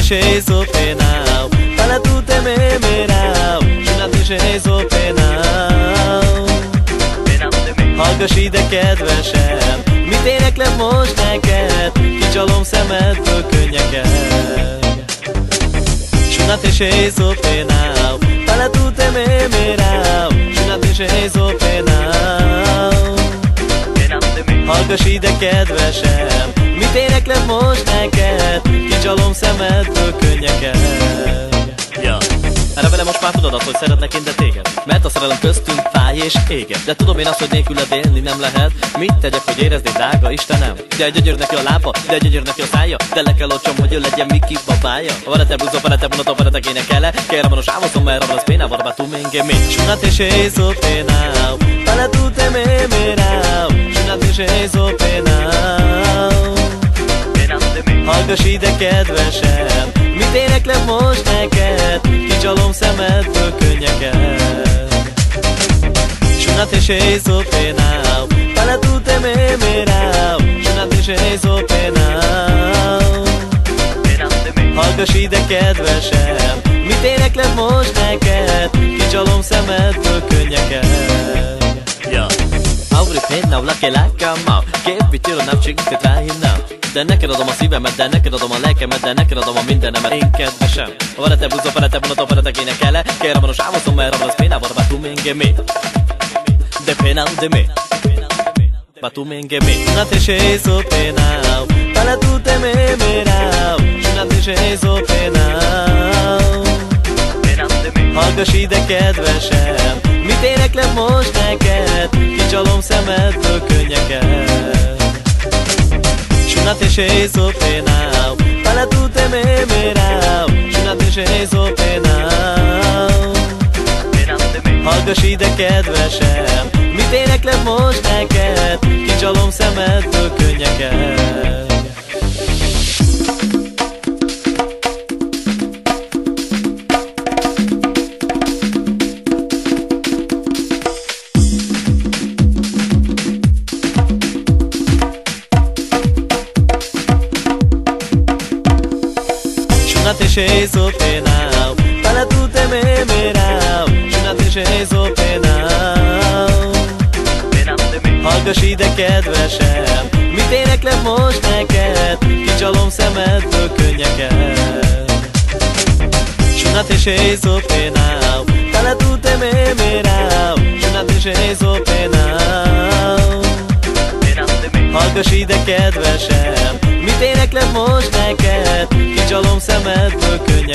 chez Opénau, fele tutte me merau, Sunat chez Opénau. Hallgass ide, kedvesem, mit éneklek most neked, kicsalom szemedből könnyeket. Sunat chez Opénau, fele tutte me merau, Sunat chez Opénau. Hallgass ide, kedvesem, mit éneklek most neked, kicsalom szemedből könnyeket. Ja. Erre vele most már tudod azt, hogy szeretlek én, de téged, mert a szerelem köztünk fáj és éget. De tudom én azt, hogy nélküled élni nem lehet. Mit tegyek, hogy érezd, drága Istenem? De gyönyör neki a lába, de gyönyör neki a szája, de le kell ocsom, hogy ő legyen Miki babája. Varete buzo, varete bunoto, varete énekele, che eravamo sciamo, insomma eravamo spena, vorba tu menge me. Sunat chez Opénau, fele tutte me merau, Sunat chez Opénau. Hallgass ide, kedvesem, mit éneklek most neked, kicsalom szemedből könnyeket. Sunat chez Opénau, fele tutte me merau, Sunat chez Opénau. Hallgass ide, kedvesem, mit éneklek most neked, kicsalom szemedből könnyeket. Ja. Auri pénau, lake lákamau, képvityőr a napcsigit ráhinnau. De neked adom a szívemet, de neked adom a lelkemet, de neked adom a mindenemet, én kedvesem. Varete buzo, varete bunoto, varete énekele, che eravamo sciamo, insomma eravamo spena, vorba tu menge me. De pénau de me, va tu menge me. Sunat chez Opénau, fele tutte me merau, Sunat chez Opénau. Hallgass ide, kedvesem, mit éneklek most neked, kicsalom szemedből könnyeket. Sunat chez Opénau, fele tutte me merau, Sunat chez Opénau. Hallgass ide, kedvesem, mit éneklek most neked, kicsalom szemedből könnyeket. Sunat chez Opénau, fele tutte me merau, Sunat chez Opénau. Hallgass ide, kedvesem, mit éneklek most neked, kicsalom szemedből könnyeket. Sunat chez Opénau, fele tutte me merau, Sunat chez Opénau. Hallgass ide, kedvesem, mit éneklek most neked, kicsalom szemedből könnyeket.